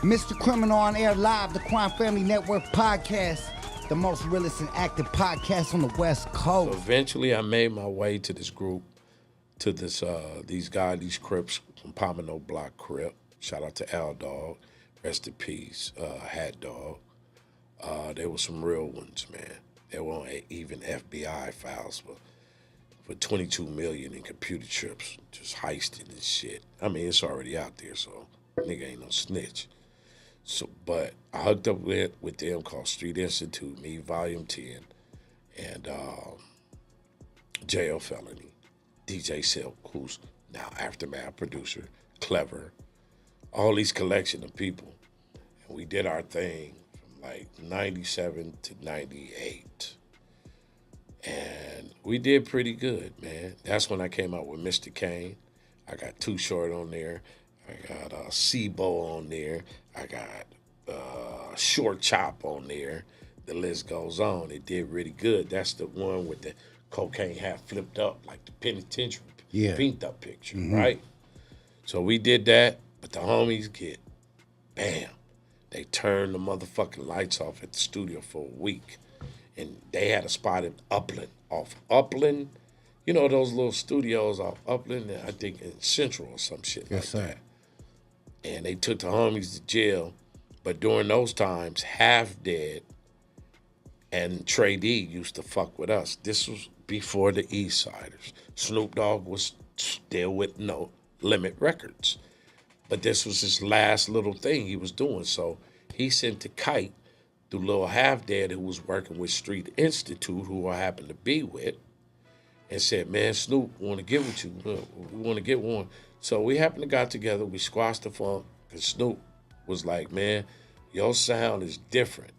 Mr. Criminal on air live, the Crime Family Network podcast, the most realist and active podcast on the West Coast. So eventually I made my way to this group, to this these Crips from Pomino Block Crip. Shout out to Dogg, rest in peace, Hat Dog. There were some real ones, man. There weren't even FBI files for 22 million in computer chips, just heisted and shit. I mean, it's already out there, so nigga ain't no snitch. So, but I hooked up with them called Street Institute, me, Volume 10, and Jail Felony, DJ Silk, who's now Aftermath producer, Clever, all these collection of people. And we did our thing from like 97 to 98. And we did pretty good, man. That's when I came out with Mr. Kane. I got Too Short on there. I got Sebo on there. I got Short Chop on there. The list goes on. It did really good. That's the one with the cocaine hat flipped up, like the penitentiary pinked up picture, right? So we did that, but the homies get, bam, they turned the motherfucking lights off at the studio for a week. And they had a spot in Upland, off Upland. You know those little studios off Upland, I think in Central or some shit like that. And they took the homies to jail. But during those times, Half Dead and Trey D used to fuck with us. This was before the Eastsidaz. Snoop Dogg was still with No Limit Records. But this was his last little thing he was doing. So he sent the Kite through Lil Half Dead, who was working with Street Institute, who I happened to be with, and said, man, Snoop, want to get with you. We want to get one. So we happened to got together. We squashed the funk, because Snoop was like, man, your sound is different.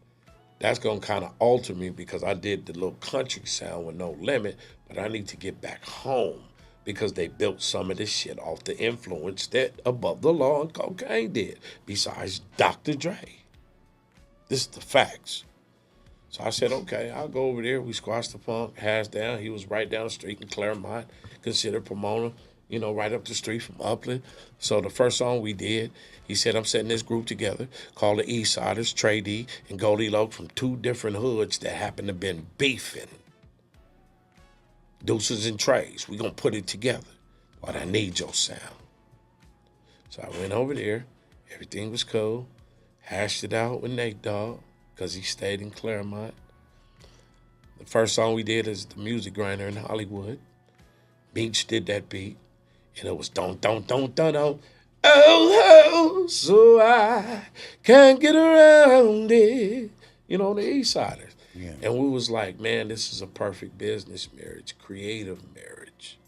That's going to kind of alter me because I did the little country sound with No Limit, but I need to get back home because they built some of this shit off the influence that Above the Law and Kokane did, besides Dr. Dre. This is the facts. So I said, okay, I'll go over there. We squashed the funk, hash down. He was right down the street in Claremont, considered Pomona, you know, right up the street from Upland. So the first song we did, he said, I'm setting this group together called the Eastsidaz, Trey D, and Goldie Loc from two different hoods that happened to been beefing. Deuces and Treys. We gonna put it together. But I need your sound. So I went over there. Everything was cool. Hashed it out with Nate Dogg, because he stayed in Claremont. The first song we did is The Music Grinder in Hollywood. Beach did that beat. And it was don't, oh, oh, so I can't get around it. You know, the Eastsidaz. Yeah. And we was like, man, this is a perfect business marriage, creative marriage.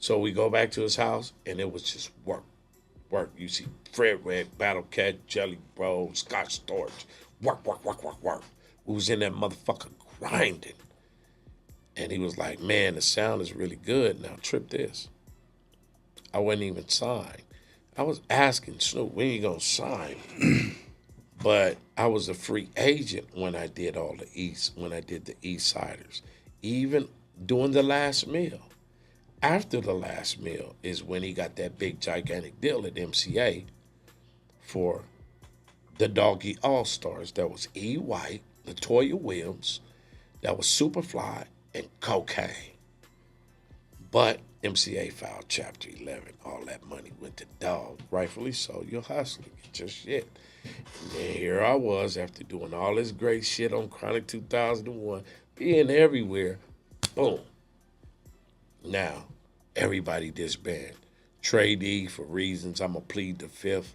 So we go back to his house, and it was just work. You see Fred Red, Battle Cat, Jelly Bro, Scott Storch. Work. We was in that motherfucker grinding. And he was like, man, the sound is really good. Now trip this. I wasn't even signed. I was asking Snoop, when you gonna sign? But I was a free agent when I did the Eastsidaz. Even during the last meal. After the last meal is when he got that big gigantic deal at MCA for the Doggy All-Stars. That was E. White, LaToya Williams, that was Superfly, and Kokane. But MCA filed Chapter 11. All that money went to Dogg. Rightfully so. You're hustling. Get your shit. And then here I was after doing all this great shit on Chronic 2001, being everywhere. Boom. Now, everybody disbanded. Trey D, for reasons I'm going to plead the fifth,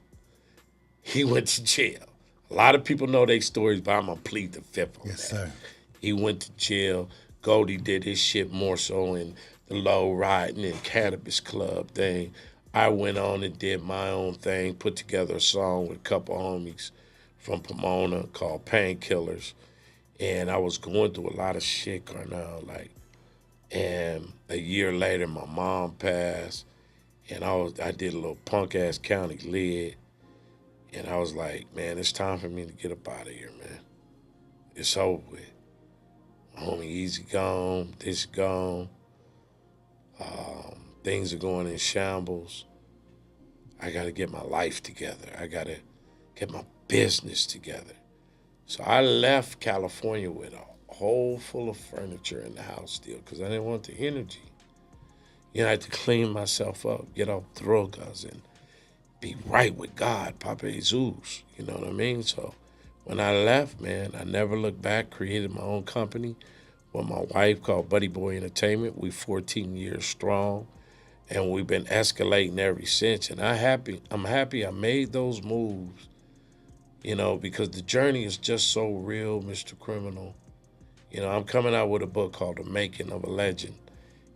he went to jail. A lot of people know their stories, but I'm going to plead the fifth on that. Sir. He went to jail. Goldie did his shit more so in the low riding and cannabis club thing. I went on and did my own thing, put together a song with a couple homies from Pomona called Painkillers. And I was going through a lot of shit, Carnell, and a year later, my mom passed, and I did a little punk-ass county lid, and I was like, man, it's time for me to get up out of here, man. It's over with. My homie Easy gone, this gone. Things are going in shambles. I got to get my life together. I got to get my business together. So I left California with a hole full of furniture in the house still because I didn't want the energy. You know, I had to clean myself up, get off drogas, and be right with God, Papa Jesus. You know what I mean? So when I left, man, I never looked back, created my own company with my wife called Buddy Boy Entertainment. We 14 years strong, and we've been escalating ever since. And I'm happy I made those moves, you know, because the journey is just so real, Mr. Criminal. You know, I'm coming out with a book called The Making of a Legend.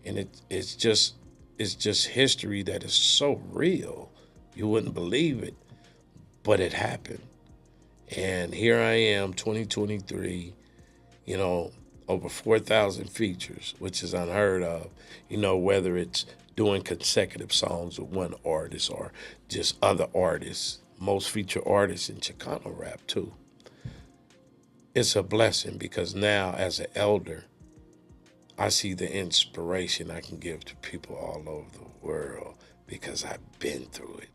And it's just history that is so real. You wouldn't believe it, but it happened. And here I am, 2023, you know, over 4,000 features, which is unheard of, you know, whether it's doing consecutive songs with one artist or just other artists, most featured artists in Chicano rap too. It's a blessing because now as an elder, I see the inspiration I can give to people all over the world because I've been through it.